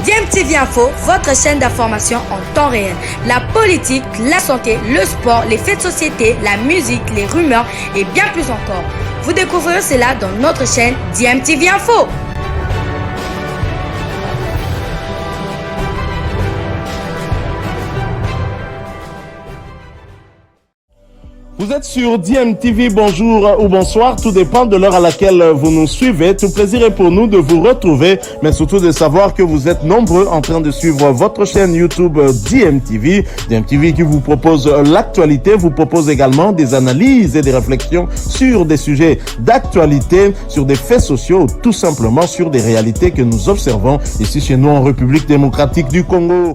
DMTV Info, votre chaîne d'information en temps réel. La politique, la santé, le sport, les faits de société, la musique, les rumeurs et bien plus encore. Vous découvrirez cela dans notre chaîne DMTV Info. Vous êtes sur DMTV, bonjour ou bonsoir, tout dépend de l'heure à laquelle vous nous suivez. Tout plaisir est pour nous de vous retrouver, mais surtout de savoir que vous êtes nombreux en train de suivre votre chaîne YouTube DMTV. DMTV qui vous propose l'actualité, vous propose également des analyses et des réflexions sur des sujets d'actualité, sur des faits sociaux, tout simplement sur des réalités que nous observons ici chez nous en République démocratique du Congo.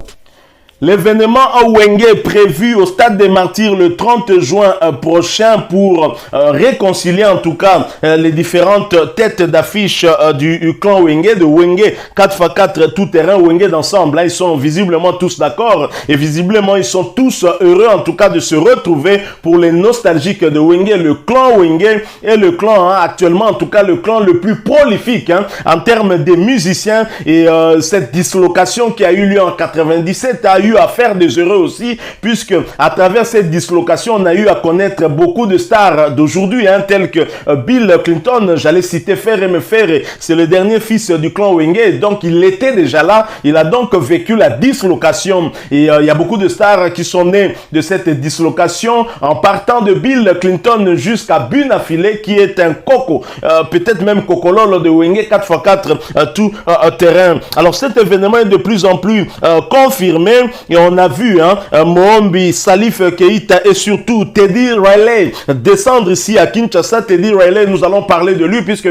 L'événement à Wenge prévu au Stade des Martyrs le 30 juin prochain pour réconcilier en tout cas les différentes têtes d'affiche du clan Wenge, de Wenge 4x4 tout terrain, Wenge d'ensemble. Là, ils sont visiblement tous d'accord et visiblement ils sont tous heureux en tout cas de se retrouver pour les nostalgiques de Wenge. Le clan Wenge est le clan actuellement en tout cas le clan le plus prolifique en termes des musiciens et cette dislocation qui a eu lieu en 97 a eu à faire des heureux aussi, puisque à travers cette dislocation, on a eu à connaître beaucoup de stars d'aujourd'hui, tels que Bill Clinton, j'allais citer Ferre Ferre, c'est le dernier fils du clan Wenge, donc il était déjà là, il a donc vécu la dislocation, et il y a beaucoup de stars qui sont nées de cette dislocation, en partant de Bill Clinton jusqu'à Bunafile, qui est un coco, peut-être même cocololo de Wenge 4x4 tout terrain. Alors cet événement est de plus en plus confirmé, et on a vu Mohombi, Salif Keita et surtout Teddy Riley descendre ici à Kinshasa. Teddy Riley, nous allons parler de lui puisque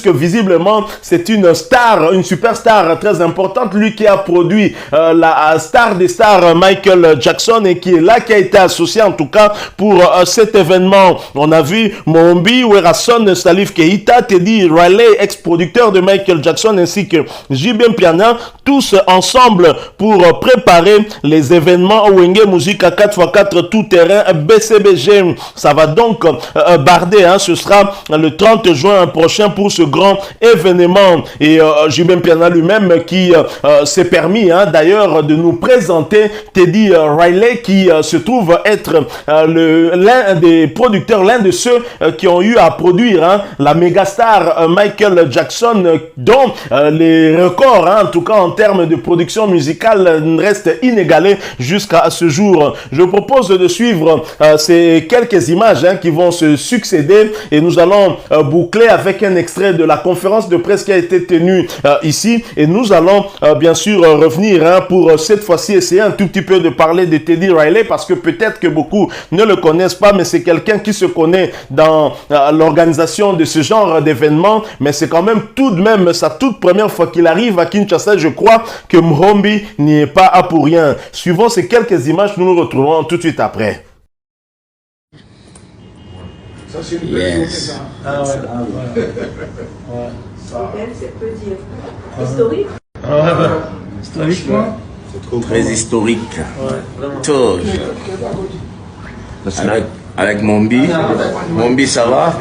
visiblement c'est une star, une superstar très importante. Lui qui a produit la star des stars Michael Jackson et qui est là, qui a été associé en tout cas pour cet événement. On a vu Mohombi, Werason, Salif Keita, Teddy Riley, ex-producteur de Michael Jackson, ainsi que JB Mpiana, tous ensemble pour préparer les événements Wenge Musique à 4x4 tout terrain BCBG. Ça va donc barder, ce sera le 30 juin prochain pour ce grand événement. Et JB Mpiana lui-même qui s'est permis d'ailleurs de nous présenter Teddy Riley, qui se trouve être l'un des producteurs, l'un de ceux qui ont eu à produire la mégastar Michael Jackson, dont les records en tout cas en termes de production musicale reste inégalé jusqu'à ce jour. Je propose de suivre ces quelques images qui vont se succéder et nous allons boucler avec un extrait de la conférence de presse qui a été tenue ici et nous allons bien sûr revenir pour cette fois-ci essayer un tout petit peu de parler de Teddy Riley parce que peut-être que beaucoup ne le connaissent pas, mais c'est quelqu'un qui se connaît dans l'organisation de ce genre d'événements, mais c'est quand même tout de même sa toute première fois qu'il arrive à Kinshasa. Je crois que Mohombi n'y est pas pour rien. Suivant ces quelques images, nous nous retrouvons tout de suite après. Yes. Ah ouais. Ouais. C'est peu dire. Historique. Historiquement. Très historique. Ouais, toujours. Avec Mombi. Mombi, ça va?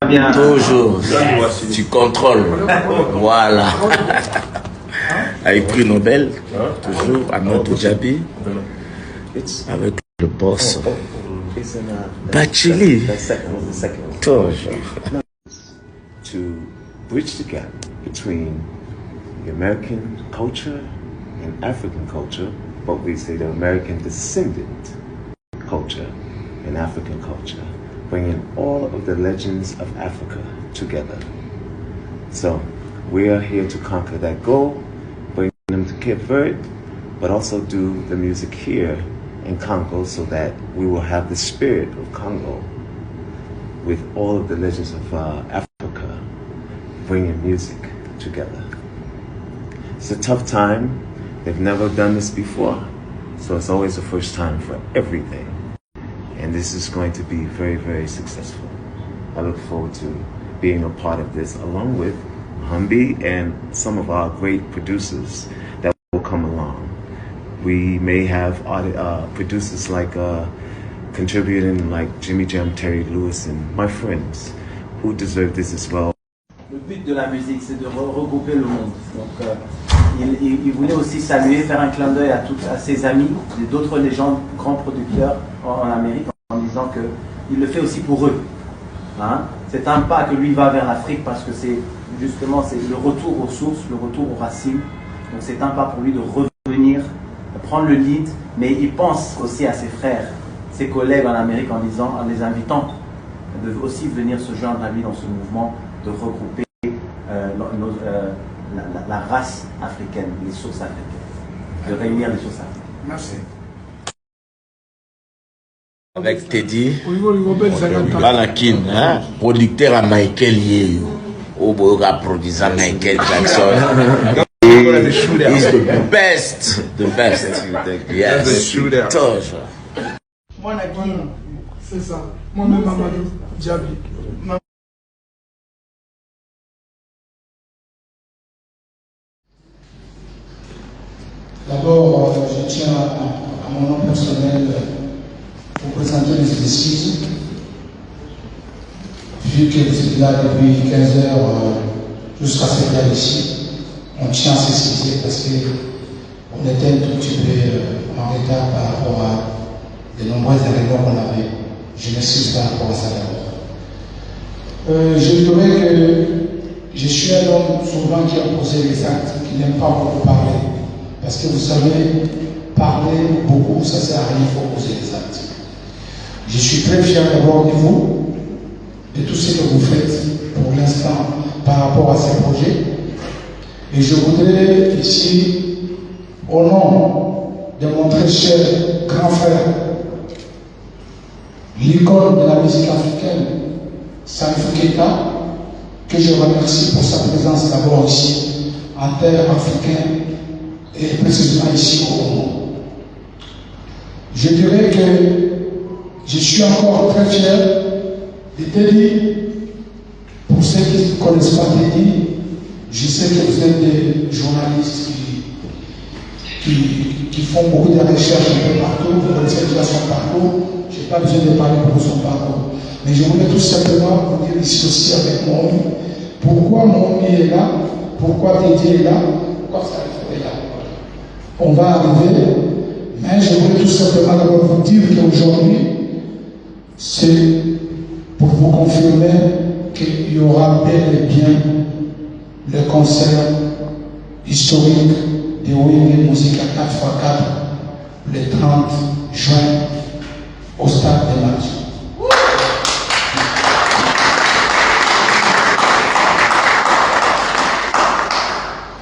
Bien. Toujours. Tu contrôles. Voilà. Avec prix Nobel, toujours, Amadou Djabi, avec le boss, Bachili, toujours. To bridge the gap between the American culture and African culture, but we say the American descendant culture and African culture, bringing all of the legends of Africa together. So we are here to conquer that goal, bring them to Cape Verde, but also do the music here in Congo so that we will have the spirit of Congo with all of the legends of Africa, bringing music together. It's a tough time. They've never done this before, so it's always the first time for everything. And this is going to be very, very successful. I look forward to being a part of this along with Humby and some of our great producers that will come along. We may have producers like contributing like Jimmy Jam, Terry Lewis, and my friends who deserve this as well. but de la musique, c'est de regrouper le monde. Donc, il voulait aussi saluer, faire un clin d'œil à ses amis, d'autres légendes, grands producteurs en Amérique, en disant qu'il le fait aussi pour eux. Hein? C'est un pas que lui va vers l'Afrique parce que c'est justement le retour aux sources, le retour aux racines. Donc c'est un pas pour lui de revenir, de prendre le lead, mais il pense aussi à ses frères, ses collègues en Amérique en les invitant de aussi venir se joindre à lui dans ce mouvement de regrouper la race africaine, les sources africaines, de réunir les sources africaines. Merci. Avec Teddy, Banakin, hein, producteur à Michael Ye, au Boga produisant Michael Jackson. He's the best, the best. Yes, toujours. C'est ça. Moi-même, Mamadou Djabi. D'abord, je tiens à mon nom personnel pour présenter mes excuses. Vu que vous êtes là depuis 15 heures jusqu'à cette heure ici, on tient à s'excuser parce qu'on était un tout petit peu en retard par rapport à de nombreuses réunions qu'on avait. Je m'excuse par rapport à ça d'abord. Je dirais que je suis un homme souvent qui a posé les actes, qui n'aime pas beaucoup parler. Parce que vous savez, parler beaucoup, ça sert à rien, il faut poser les actes. Je suis très fier d'abord de vous, de tout ce que vous faites pour l'instant par rapport à ces projets. Et je voudrais ici, au nom de mon très cher grand frère, l'icône de la musique africaine, Salif Keita, que je remercie pour sa présence d'abord ici, en terre africaine, et précisément ici au Congo. Je dirais que je suis encore très fier de Teddy. Pour ceux qui ne connaissent pas Teddy, je sais que vous êtes des journalistes qui font beaucoup de recherches un peu partout, vous connaissez déjà son parcours, je n'ai pas besoin de parler pour son parcours. Mais je voulais tout simplement vous dire ici aussi avec mon homme, pourquoi mon homme est là, pourquoi Teddy est là, pourquoi Salif est là. On va arriver, mais je voulais tout simplement d'abord vous dire qu'aujourd'hui, c'est pour vous confirmer qu'il y aura bel et bien le concert historique de Wenge Musica 4x4 le 30 juin au stade de Mathieu.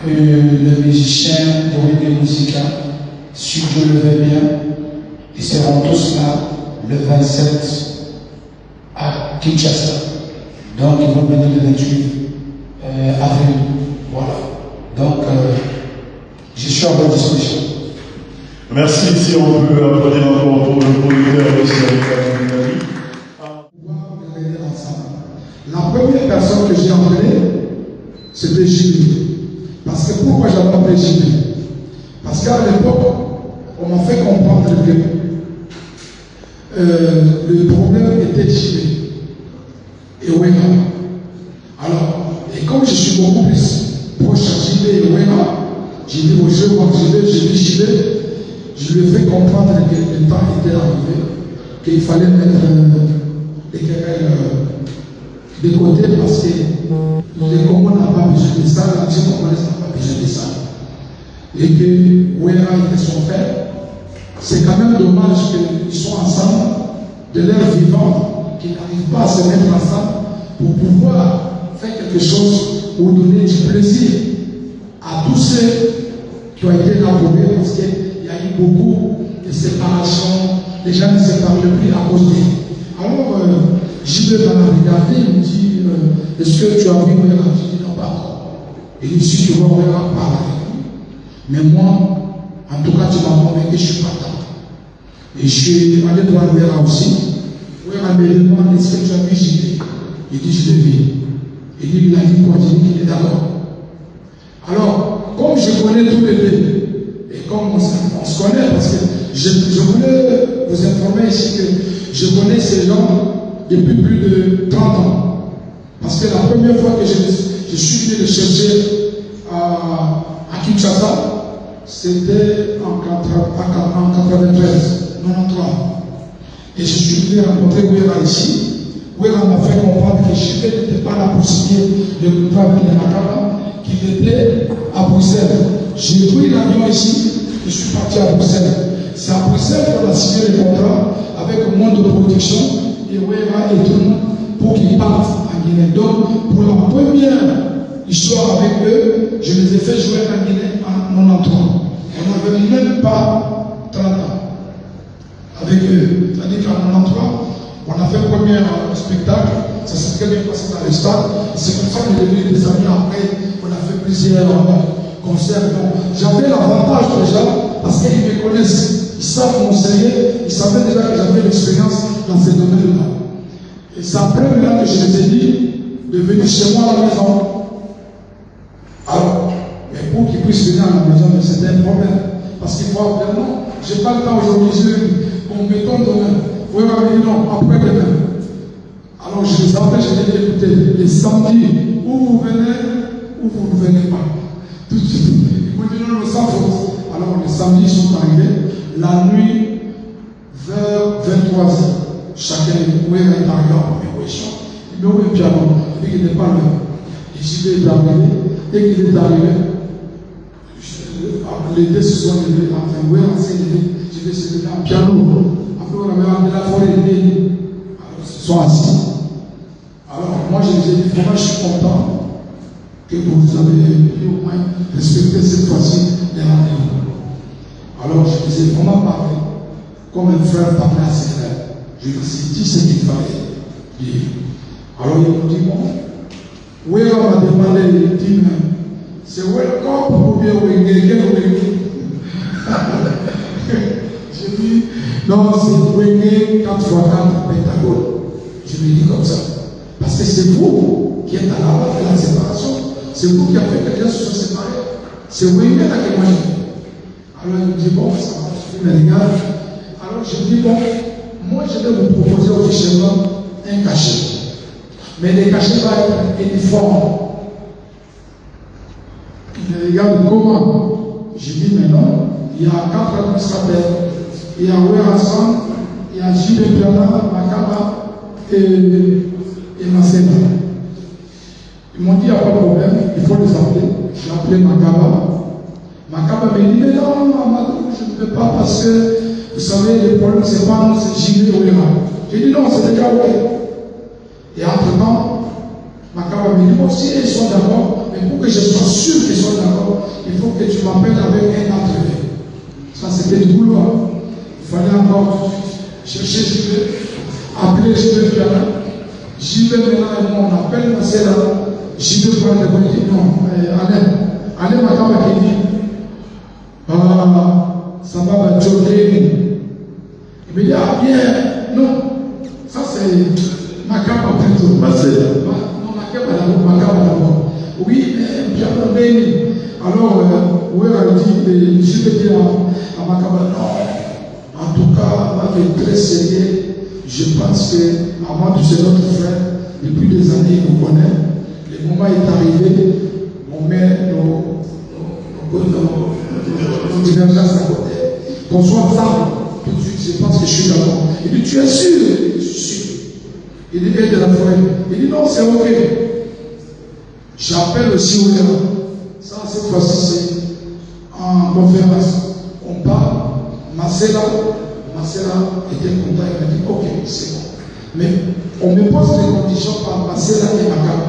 Les musiciens de Wenge Musica, si je le veux bien, ils seront tous là le 27 à Kinshasa. Donc ils vont venir le 28 avril. Voilà. Donc je suis à votre disposition. Merci. Si on peut applaudir encore pour le producteur aussi avec la première personne que j'ai entraînée, c'était Gilles. Parce que pourquoi j'avais appelé Gilles? Parce qu'à l'époque, on m'a fait comprendre que le problème était Gilles et Wena. Alors, et comme je suis beaucoup plus proche de Gilles et Wena, j'ai dit au jeu, j'ai dit Gilles, je lui ai fait comprendre que le temps était arrivé, qu'il fallait mettre les querelles de côté parce que les Congos n'ont pas besoin de ça, la musique congolaise n'a pas besoin de ça. Et que Wera était son frère, c'est quand même dommage qu'ils soient ensemble de leur vivant, qu'ils n'arrivent pas à se mettre ensemble pour pouvoir faire quelque chose ou donner du plaisir à tous ceux qui ont été approuvés parce qu'il y a eu beaucoup de séparations, les gens ne se parlent plus à cause d'eux. Alors, j'y vais dans la regarder, il me dit est-ce que tu as vu Wera? Je dis non, pas encore. Et il me dit tu vois Wera parler. Mais moi, en tout cas, tu m'as convaincu, je suis partant. Et je suis allé voir Wera aussi. Wera me demande est-ce que tu as vu Gilles? Il dit je l'ai vu. Il dit il a dit quoi? Il dit qu'il est d'accord. Alors, comme je connais tous les deux, et comme on se connaît, parce que je voulais vous informer ici que je connais ces gens depuis plus de 30 ans. Parce que la première fois que je suis venu le chercher à Kinshasa. C'était en 93, 93. Et je suis venu rencontrer Ouéra ici. Ouéra m'a fait comprendre que Gilbert n'était pas là pour signer le contrat avec les Makaba, qu'il était à Bruxelles. J'ai pris l'avion ici, je suis parti à Bruxelles. C'est à Bruxelles qu'on a signé le contrat avec le monde de production et Ouéra et tout le monde pour qu'ils partent en Guinée. Donc, pour la première histoire avec eux, je les ai fait jouer en Guinée en 93. On n'avait même pas 30 ans avec eux. C'est-à-dire qu'en 93, on a fait le premier spectacle, ça s'est très bien passé dans le stade. C'est comme ça qu'on est devenus des amis après. On a fait plusieurs concerts. J'avais l'avantage déjà, parce qu'ils me connaissent, ils savent mon sérieux, ils savaient déjà que j'avais l'expérience dans ces domaines-là. Et c'est après là que je les ai dit de venir chez moi à la maison. Alors, mais pour qu'ils puissent venir à la maison, c'était un problème. Parce qu'il faut appeler, non, je n'ai pas le temps aujourd'hui, on me tombe demain. Oui, oui, non, après demain. Alors je les appelle, je les ai écoutés. Les samedis, où vous venez, ou vous ne venez pas. Tout de suite. Ils m'ont dit non, le sans faute. Alors les samedis sont arrivés. La nuit, vers 23h, chacun est arrivé en première position. Il me dit, piano, et qu'il n'est pas là. Et j'y vais arrivé. Et qu'il est arrivé, les deux se sont levés, enfin, oui, on s'est levé. Je vais se lever en piano. Après, on avait de la forêt. Alors, ils se sont assis. Alors, moi, je les ai dit, vraiment, je suis content que vous avez au moins respecté cette fois-ci les rendez-vous. Alors, je les ai vraiment parlé comme un frère parlait à ses frères. Je lui ai dit ce qu'il fallait dire. Alors, ils m'ont dit, bon, oui, on m'a demandé, il dit, c'est welcome ou bien Wenge. J'ai dit, non, c'est Wenge 4x4 Pentagone. Je lui ai dit comme ça. Parce que c'est vous qui êtes à la base de la séparation. C'est vous qui avez fait que les gens se sont séparés. C'est Wenge là que moi j'ai dit. Alors il me dit, bon, ça va, je fais mes regards. Alors je lui dis, bon, moi je vais vous proposer officiellement un cachet. Mais les cachets vont être uniformes. Il me regarde comment. Je dis, mais non, il y a 4 administrateurs. Il y a Ouéra-San, il y a J.B. Piana, Makaba et Masséna. Ils m'ont dit, il n'y a pas de problème, il faut les appeler. J'ai appelé Makaba. Makaba m'a dit, mais non, Amadou, je ne peux pas parce que, vous savez, le problème, c'est pas nous, c'est J.B. Ouéra. J'ai dit, non, c'est déjà Ouéra. Et entre-temps, Makaba m'a dit, moi aussi, ils sont d'accord, mais pour que je sois sûr qu'ils sont d'accord, il faut que tu m'appelles avec un entraîneur. Ça, c'était du boulot. Il fallait encore chercher J.B., appeler J.B. Piana. J.B. maintenant, on appelle Marcela. J.B. Piana, il dit, non, allez, Makaba qui dit, ça va choquer. Il me dit, ah bien, non, ça c'est Makaba plutôt. Marcela. Non, Makaba d'abord. Oui, mais Piana Béni. Alors, Ouéra dit, J.B. dit à Makaba, non, en tout cas, on est très sérieux. Je pense que Amadou, c'est notre frère, depuis des années, il nous connaît. Le moment est arrivé, on met nos divergences à côté. Qu'on soit ensemble, tout de suite, je pense que je suis d'accord. Il dit, tu es sûr? Je suis sûr. Il dit, aide la forêt. Il dit, non, c'est ok. J'appelle aussi Ouéra. Ça, cette fois-ci, c'est en conférence. On parle, Marcela était content, il m'a dit, ok, c'est bon. Mais on me pose des conditions par Marcela et Makaba.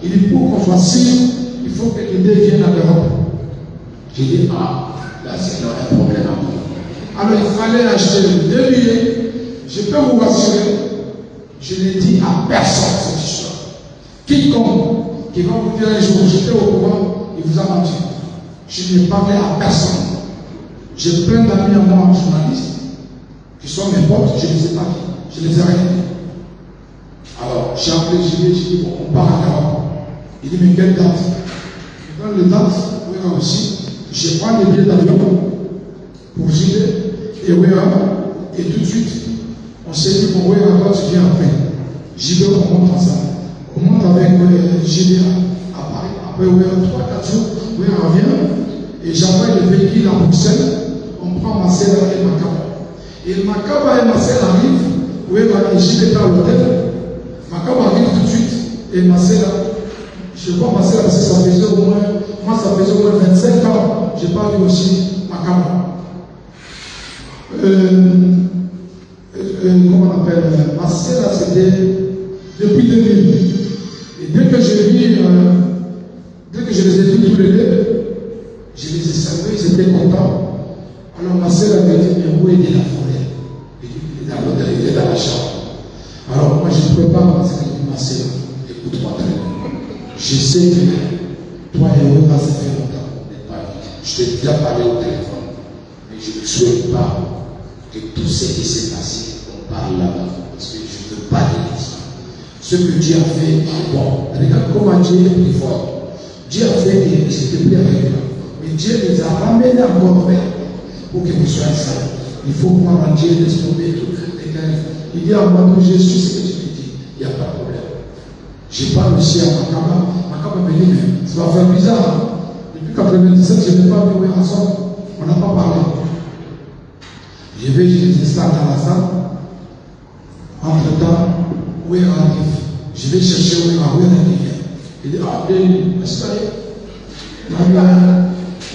Il dit, pour qu'on soit sûr, il faut que les deux viennent à l'Europe. J'ai dit, ah, là c'est un problème. Alors il fallait acheter 2 billets. Je peux vous rassurer, je n'ai dit à personne cette histoire. Quiconque qui va vous dire un jour, j'étais au courant, il vous a menti. Je n'ai parlé à personne. J'ai plein d'amis à moi, journalistes, qui sont mes potes, je ne les ai pas dit, je les ai rien dit. Alors j'ai appelé J.B., j'ai dit, bon, on part à l'Europe. Il dit, mais quelle date? Je donne les dates, Ouéra aussi. Je prends les billets d'avion pour J.B. et Ouéra, et tout de suite, on s'est dit, bon, Ouéra, tu viens après. J.B., on monte ensemble. On monte avec J.B. à Paris. Après, oui, 3-4 jours, oui, on revient. Et j'envoie le véhicule à Bruxelles. On prend ma sœur et ma capa. Et ma capa et ma sœur arrivent. Oui, j'y vais à l'hôtel. Ma capa arrive tout de suite. Et ma sœur, je vois ma sœur parce que ça faisait au moins, moi ça faisait au moins 25 ans. Je n'ai pas vu aussi ma capa. Comment on appelle, ma sœur, c'était depuis 2000. Et dès que je les ai vus tous les deux, je les ai salués, ils étaient contents. Alors ma sœur avait dit, mais où est la forêt? Il est dans l'hôtel, il est dans la chambre. Alors moi je ne peux pas, parce que ma sœur, écoute-moi très bien. Je sais que toi et moi, ça fait longtemps qu'on n'est pas vu. Je t'ai déjà parlé au téléphone, mais je ne souhaite pas que tout ce qui s'est passé, on parle là-bas, parce que je ne veux pas dire ça. Ce que Dieu a fait, bon, regarde comment Dieu est plus fort. Dieu a fait que c'était plus avec toi. Mais Dieu les a ramenés encore vers pour que vous soyez sains. Il faut croire en Dieu, laisse tomber tout. Il dit à moi, Jésus, ce que tu me dis, il n'y a pas de problème. Je parle aussi à Makaba. Makaba me dit, mais ça va faire bizarre. Depuis 1997, je n'ai pas vu où ensemble. On n'a pas parlé. Je vais, je les installe dans la salle. Entre-temps, où il arrive? Je vais chercher où il arrive. Il dit, ah, bien, est-ce que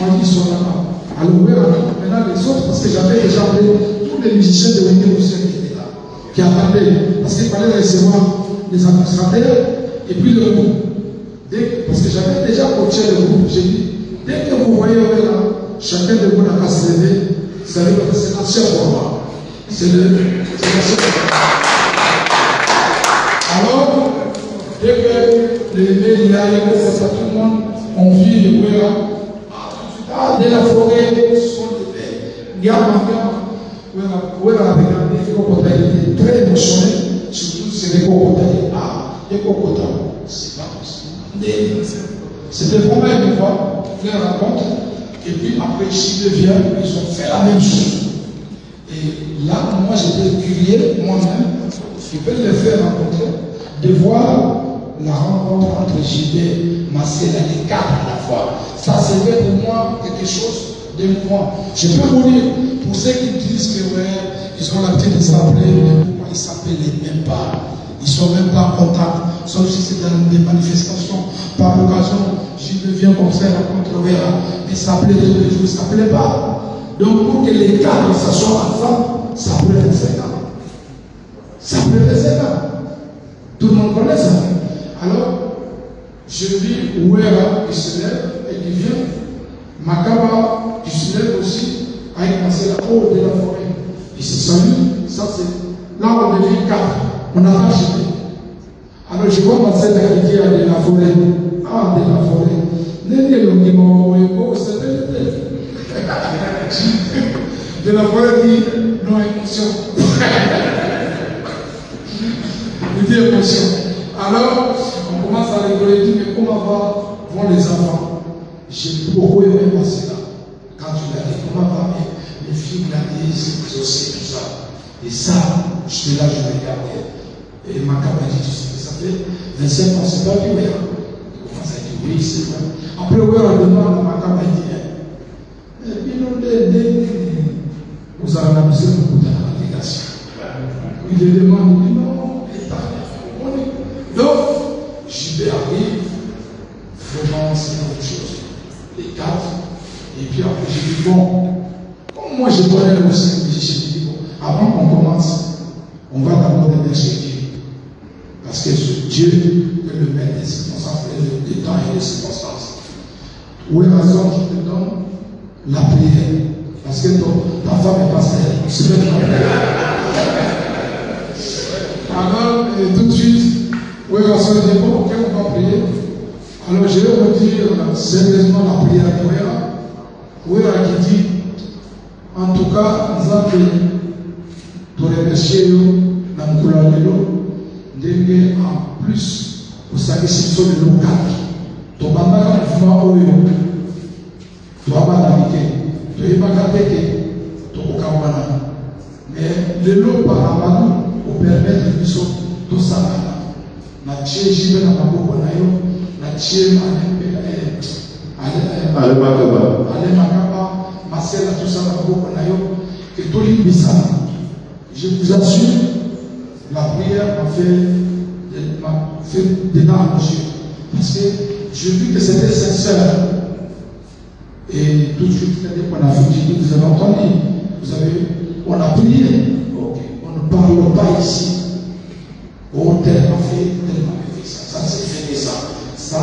on dit, ils sont là-bas. Alors, où maintenant les autres, parce que j'avais déjà appelé tous les musiciens de Wendel aussi qui étaient là, qui attendaient, parce qu'il fallait recevoir les administrateurs et puis le groupe. Parce que j'avais déjà coaché le groupe, j'ai dit, dès que vous voyez là, chacun de vous n'a qu'à se lever, c'est l'ancien pour moi. C'est l'ancien pour moi. Alors, dès que les mails, il y a tout le monde, on vit le Ouéra. De la forêt sont les belles. Il y a un Ouéra avec un cocotier, il était très émotionné, surtout c'est les cocotiers. Ah, les cocotiers, c'est pas possible. C'était vraiment une fois, les rencontres, et puis après, s'ils deviennent, ils ont fait la même chose. Et là, moi j'étais curieux, moi-même, je peux les faire rencontrer, de voir la rencontre entre JB, Marcella, les quatre à la fois. Ça c'était pour moi quelque chose d'émouvant. Je peux vous dire, pour ceux qui disent que ouais, ils ont la petite de s'appeler, pourquoi ils ne s'appellent même pas? Ils ne sont même pas en contact, sauf si c'est dans des manifestations. Par l'occasion, JB vient comme ça, rencontre Vera, mais s'appeler tous les jours, ils ne s'appelaient pas. Donc pour que les quatre s'assoient ensemble, ça peut être 5 ans. Ça peut être 5 ans. Tout le monde connaît ça. Alors, je vis Ouéra qui se lève et qui vient. Makaba qui se lève aussi, avec Marcella haut de la forêt. Il se salue. Ça, c'est là où on devient 4. On a racheté. Alors, je vois Marcella qui dit à de la forêt. Ah, de la forêt. De la forêt dit non émotion. Il dit émotion. Alors, on commence à rigoler, il dit, mais comment vont les enfants? J'ai beaucoup aimé Marcella. Quand tu l'as dit, comment va les filles Gladys, aussi, tout ça. Et ça, j'étais là, je regardais. Et ma caméra dit, tu sais que ça fait 25 ans, c'est pas du Ouéra. Il commence à dire, oui, c'est vrai. Après, Ouéra demande à ma caméra, il dit, vous avez amusé beaucoup dans la navigation. Il lui demande, il dit, non, donc, JB arrive, vraiment c'est autre chose. Les 4, et puis après j'ai dit, bon, comme moi je connais aussi les musiciens, j'ai dit, bon, avant qu'on commence, on va d'abord remercier Dieu. Parce que c'est Dieu que le maître des circonstances, des temps et des circonstances. Où est la raison qui te donne la prière? Parce que ta femme est pasteur, c'est le alors, tout de suite, oui, on se dit, bon, ok, on va prier. Alors, je vais vous dire sérieusement la prière de Ouéra. Ouéra qui dit, en tout cas, nous avons te remercier, dans le couleur de l'eau, en plus, vous savez, si vous êtes le local, tu vas pas faire un oyo, tu vas pas naviguer, tu vas pas faire tu vas pas mais le lot par Amadou, pour permettre de tout ça. Na tchie jibe na maboko na yo, na tchie manembe Allez Makaba, Marcel, tout ça, et tout l'Ibissana. Je vous assure, la prière m'a fait d'énormes yeux. Parce que je vis que c'était sincère. Et tout de suite, c'est-à-dire qu'on a fait, j'ai dit, vous avez entendu, vous avez, on a prié. Okay. On ne parle pas ici. Oh, tellement fait ça. Ça, c'est fait ça. Ça,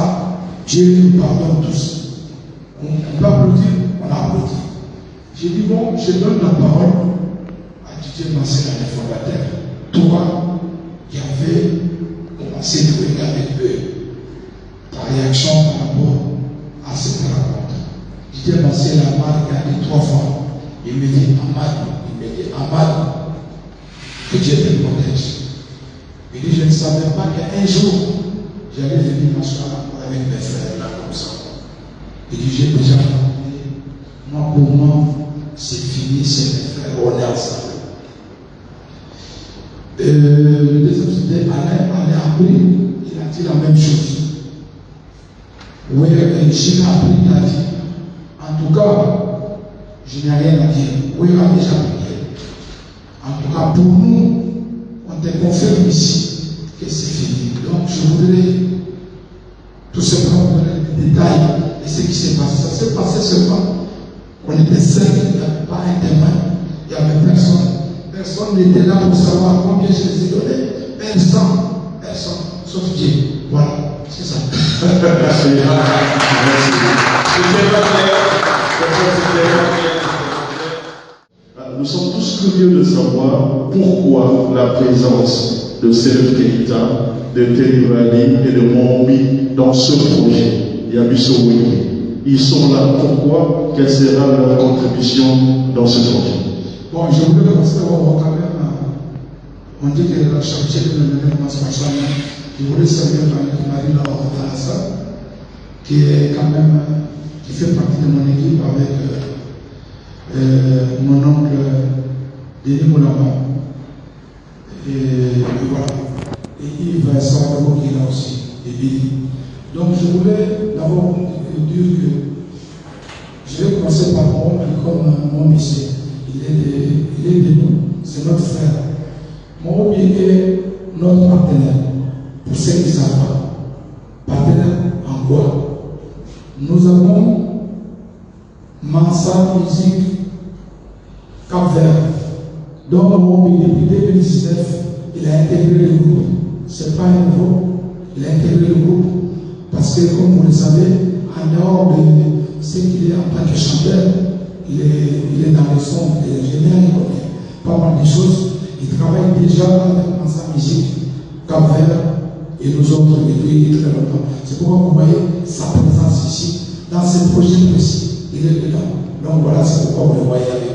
Dieu nous pardonne tous. On peut applaudir, on a applaudi. J'ai dit, bon, je donne la parole à Didier Marcel, le fondateur. Toi, qui avais commencé à regarder avec eux, ta réaction par rapport à cette rencontre. Didier Marcel m'a regardé 3 fois. Il me dit, Amad, que Dieu te protège. Il dit, je ne savais pas qu'un jour, j'allais venir m'asseoir avec mes frères là comme ça. Il dit, j'ai déjà rencontré, moi pour moi, c'est fini, c'est mes frères, on est ensemble. Le deuxième c'était Alain appris, il a dit la même chose. Oui, Chine a appris, il a dit, en tout cas, je n'ai rien à dire. Oui, il a déjà prié. En tout cas, pour nous, on te confirme ici que c'est fini. Donc, je voudrais tout simplement vous donner des détails de ce qui s'est passé. Ça s'est passé seulement. On était 5, il n'y avait pas un témoin, il n'y avait personne. Personne n'était là pour savoir combien je les ai donnés. Personne, sauf Dieu. Voilà, c'est ça. Merci. Nous sommes tous curieux de savoir pourquoi la présence de Serge Keita, de Telivali et de Mombi dans ce projet. Yabiso-Wiki. Ils sont là. Pourquoi? Quelle sera leur contribution dans ce projet? Bon, je voulais commencer quand même. On dit que la charité de l'événement spatial, je voulais saluer Marie-Laure Talassa, qui est quand même, qui fait partie de mon équipe avec mon oncle Denis Moulama. Et voilà. Et Yves Sardabo qui est là aussi, et Billy. Donc je voulais d'abord dire que je vais commencer par mon oncle comme mon monsieur. Il est de nous, c'est notre frère. Mon oncle est notre partenaire. Pour ceux qui ne savent pas, partenaire en quoi? Nous avons Mansa Musique Cap-Vert. Donc mon oncle, depuis 2019, il a intégré le groupe. C'est pas un nouveau, il a intégré le groupe. Parce que, comme vous le savez, en dehors de ce qu'il est en tant que chanteur, il est dans le son, il est ingénieur, il connaît pas mal de choses. Il travaille déjà dans sa musique, Cap-Vert et nous autres depuis très longtemps. C'est pourquoi vous voyez sa présence ici, dans ce projet précis. Il est dedans. Donc voilà, c'est pourquoi vous le voyez avec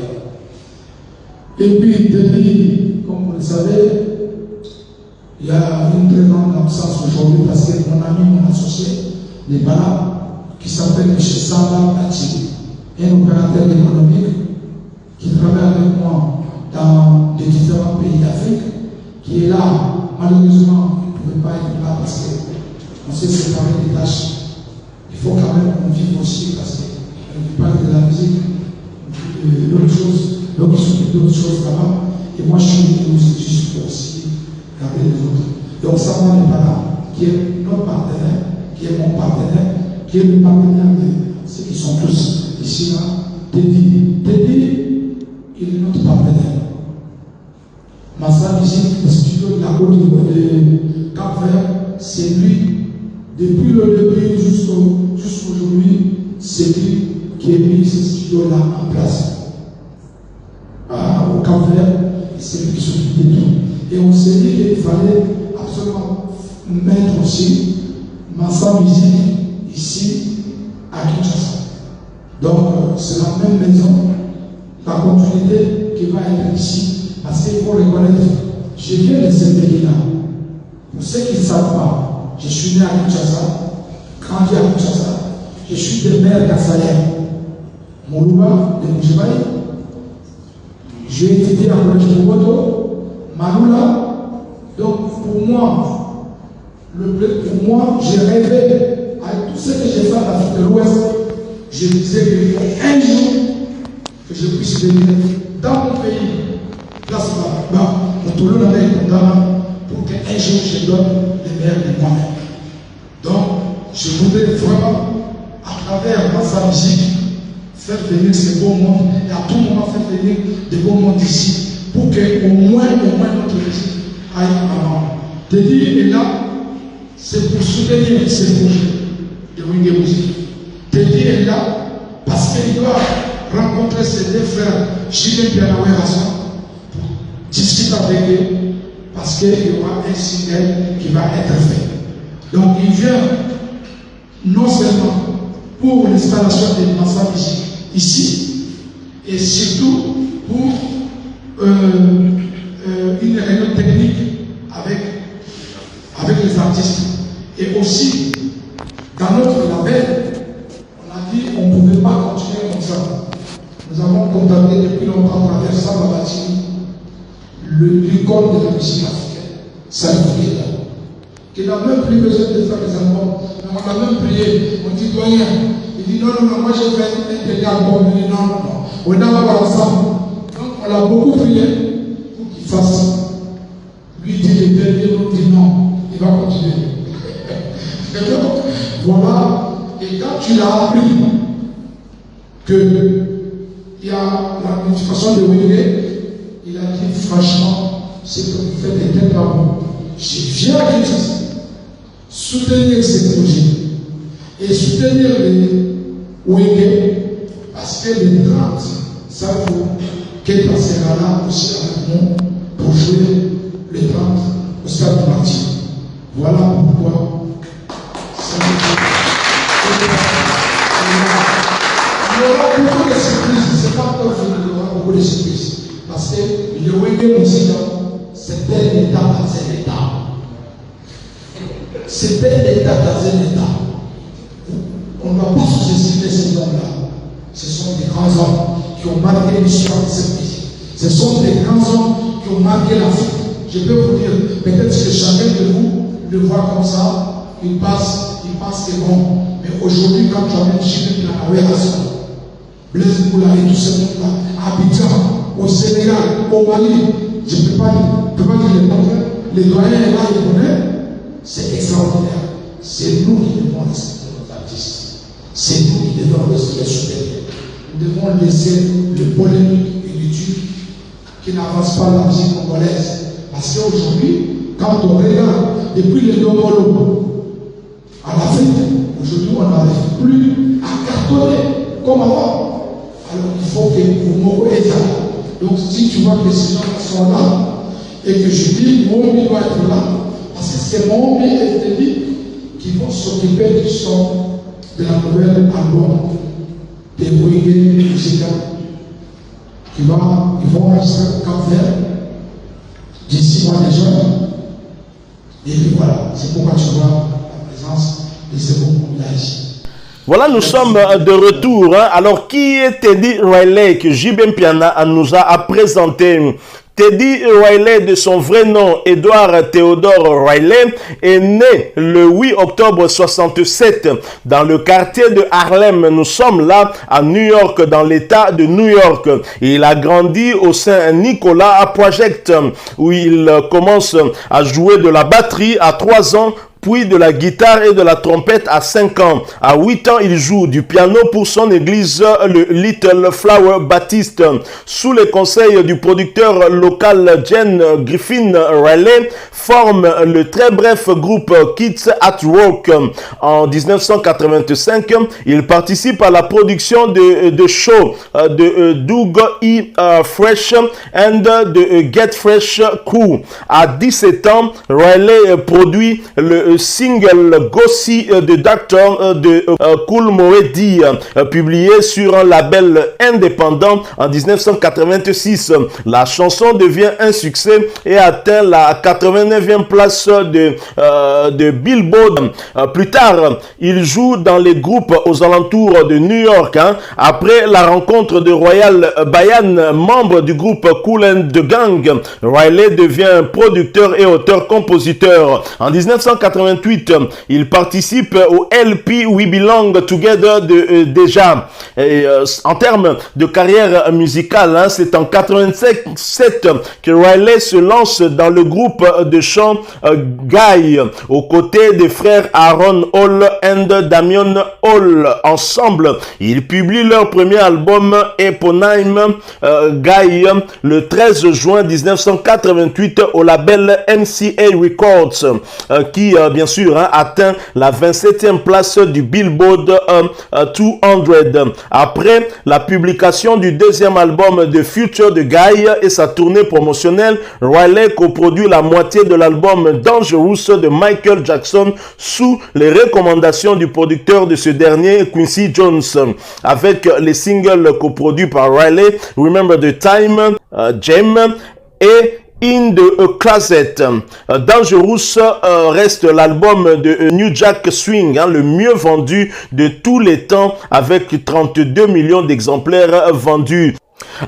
nous. Et puis, Denis, comme vous le savez, il y a une très grande absence aujourd'hui parce que mon ami, mon associé, n'est pas là, qui s'appelle M. Samba Ati, un opérateur économique qui travaille avec moi dans les différents pays d'Afrique, qui est là. Malheureusement, il ne pouvait pas être là parce qu'on s'est séparé des tâches. Il faut quand même qu'on vive aussi parce qu'on ne vit pas de la musique, on vit d'autres choses, donc ils s'occupent d'autres choses là-bas. Et moi, je suis juste pour aussi garder les autres. Donc, Samba n'est pas là, qui est notre partenaire, qui est mon partenaire, qui est le partenaire de ceux qui sont tous ici là. Teddy, il est notre partenaire. Massa Musique, le studio de la Côte de Cap-Vert, c'est lui, depuis le début jusqu'aujourd'hui, c'est lui qui a mis ce studio-là en place. Au Cap-Vert, c'est lui qui s'occupe de tout. Et on s'est dit qu'il fallait absolument mettre aussi Massa Musique ici à Kinshasa. Donc, c'est la même maison, la continuité qui va être ici. Parce qu'il faut reconnaître, je viens de ce pays-là. Pour ceux qui ne savent pas, je suis né à Kinshasa, grandi à Kinshasa, je suis de mère Kassaïen, Moulouba de Moujibaï. J'ai étudié à Collège de Boto, Maloula. Donc pour moi, j'ai rêvé avec tout ce que j'ai fait en Afrique de l'Ouest je disais qu'il faut un jour que je puisse venir dans mon pays, place là-bas, pour tout le monde pour qu'un jour je donne les meilleurs de moi-même. Donc, je voudrais vraiment, à travers sa musique, faire venir ce beau monde et à tout moment faire venir des beaux mondes ici pour qu'au moins notre musique aille en avant. Teddy est là, c'est pour soutenir ces projets de Wingé Musique. Teddy est là parce qu'il doit rencontrer ses deux frères, Julien Pianawé Rasson, pour discuter avec eux, parce qu'il y aura un single qui va être fait. Donc il vient non seulement pour l'installation de Massa Musique ici, et surtout pour une réunion technique avec les artistes. Et aussi, dans notre label, on a dit qu'on ne pouvait pas continuer comme ça. Nous avons contacté depuis longtemps à travers Samba Batini, l'icône de la musique africaine, Salif Keita, qui n'a même plus besoin de faire des albums. Mais on a même prié, on dit doyen. Il dit non, moi j'ai fait un dernier album. Il dit non. On a pas ensemble. Donc on a beaucoup prié pour qu'il fasse. Lui dit les derniers, l'autre dit non, il va continuer. Et donc, voilà. Et quand tu l'as appris qu'il y a la motivation de Wingé, il a dit franchement, c'est que vous faites des têtes d'amour. Je viens à Kinshasa soutenir ces projets et soutenir les Wingé parce que les 30, ça vaut qu'elle passera là aussi avec nous pour jouer les 30 au stade de Martin. Voilà pourquoi il y aura beaucoup de surprises, c'est pas encore fini, il y aura beaucoup de surprises. Parce que le Wingé Musique, c'est un état dans un état. C'est un état dans un état. On ne va pas sous-estimer ces hommes-là. Ce sont des grands hommes qui ont marqué l'histoire de ce pays. Ce sont des grands hommes qui ont marqué l'Afrique. Je peux vous dire, peut-être que chacun de vous le voit comme ça, il passe que bon. Mais aujourd'hui, quand tu amènes Chine, la Rasson, Blaise Moula et tout ce monde-là, à Abidjan, au Sénégal, au Mali, je ne peux pas dire le contraire. Les doyens là, ils connaissent, c'est extraordinaire. C'est nous qui devons respecter nos artistes. C'est nous qui devons les soutenir. Nous devons laisser le polémique inutile qui n'avance pas la musique congolaise. Parce qu'aujourd'hui, quand on regarde depuis les Domolo à l'Afrique, aujourd'hui on n'arrive plus à cartonner comme avant. Alors il faut que vous me ça. Donc si tu vois que ces gens sont là et que je dis mon doit être là, parce que c'est mon et Teddy qui vont s'occuper du son de la nouvelle album des Wingé Musique ils vont rester au Cap-Vert d'ici mois déjà. Et puis voilà, c'est pourquoi tu vois la présence de ces bons là ici. Voilà, nous sommes de retour. Alors, qui est Teddy Riley que JB Mpiana nous a présenté? Teddy Riley, de son vrai nom, Edward Theodore Riley, est né le 8 octobre 67 dans le quartier de Harlem. Nous sommes là à New York, dans l'État de New York. Il a grandi au Saint-Nicolas Project, où il commence à jouer de la batterie à 3 ans, puis de la guitare et de la trompette à 5 ans. À 8 ans, il joue du piano pour son église, le Little Flower Baptiste. Sous les conseils du producteur local Jen Griffin Riley, forme le très bref groupe Kids at Work. En 1985, il participe à la production de shows de Doug E. Fresh and the Get Fresh Crew. À 17 ans, Riley produit le single Gossi de Doctor de Cool Moedi, publié sur un label indépendant en 1986. La chanson devient un succès et atteint la 89e place de Billboard. Plus tard, il joue dans les groupes aux alentours de New York. Après la rencontre de Royal Bayan, membre du groupe Kool and the Gang, Riley devient producteur et auteur-compositeur. En 1990, 1988, il participe au LP We Belong Together déjà. Et, en termes de carrière musicale, hein, c'est en 87 que Riley se lance dans le groupe de chant Guy, aux côtés des frères Aaron Hall et Damian Hall. Ensemble, ils publient leur premier album éponyme Guy le 13 juin 1988 au label MCA Records, qui bien sûr atteint la 27e place du Billboard 200. Après la publication du deuxième album de Future de Guy et sa tournée promotionnelle, Riley coproduit la moitié de l'album Dangerous de Michael Jackson sous les recommandations du producteur de ce dernier, Quincy Jones, avec les singles coproduits par Riley, Remember the Time, Gem et In the Closet. Dangerous reste l'album de New Jack Swing, le mieux vendu de tous les temps, avec 32 millions d'exemplaires vendus.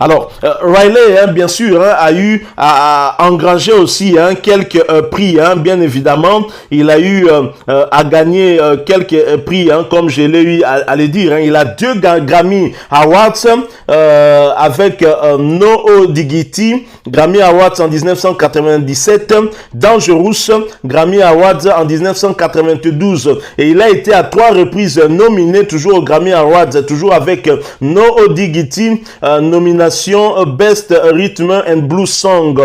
Alors, Riley, bien sûr, a eu à engranger aussi quelques prix, bien évidemment. Il a eu à gagner quelques prix, comme je l'ai eu à le dire. Il a 2 Grammy Awards avec No Diggity, Grammy Awards en 1997, Dangerous, Grammy Awards en 1992. Et il a été à 3 reprises nominé, toujours au Grammy Awards, toujours avec No Diggity, nomination Best Rhythm and Blues Song,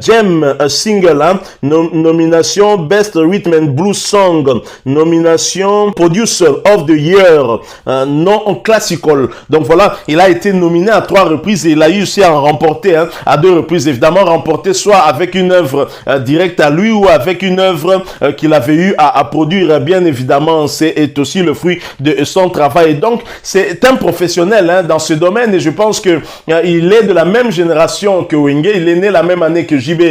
Gem Single, nomination Best Rhythm and Blues Song, nomination Producer of the Year, non classical. Donc voilà, il a été nominé à 3 reprises et il a eu aussi à en remporter à 2 reprises. Évidemment, remporté soit avec une œuvre directe à lui ou avec une œuvre qu'il avait eu à produire. Bien évidemment, c'est aussi le fruit de son travail. Et donc, c'est un professionnel dans ce domaine et je pense que il est de la même génération que Wenge. Il est né la même année que JB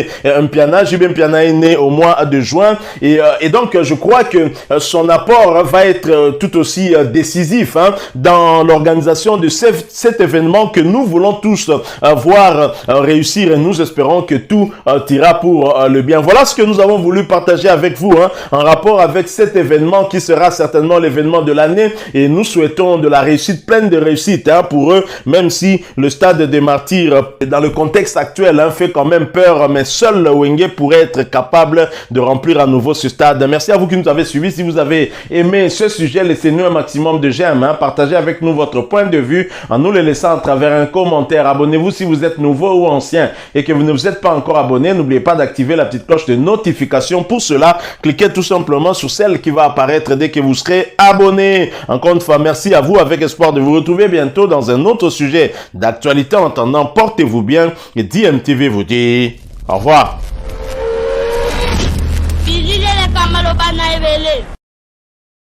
Mpiana. JB Mpiana est né au mois de juin. Et donc, je crois que son apport va être tout aussi décisif dans l'organisation de cet événement que nous voulons tous voir réussir. Et nous espérons que tout ira pour le bien. Voilà ce que nous avons voulu partager avec vous en rapport avec cet événement qui sera certainement l'événement de l'année. Et nous souhaitons de la réussite, pleine de réussite pour eux, même si le stade des martyrs, dans le contexte actuel, fait quand même peur, mais seul Wenge pourrait être capable de remplir à nouveau ce stade. Merci à vous qui nous avez suivis. Si vous avez aimé ce sujet, laissez-nous un maximum de j'aime. Partagez avec nous votre point de vue en nous le laissant à travers un commentaire. Abonnez-vous si vous êtes nouveau ou ancien et que vous ne vous êtes pas encore abonné. N'oubliez pas d'activer la petite cloche de notification. Pour cela, cliquez tout simplement sur celle qui va apparaître dès que vous serez abonné. Encore une fois, merci à vous, avec espoir de vous retrouver bientôt dans un autre sujet d'actualité. En attendant, portez-vous bien et DMTV vous dit au revoir.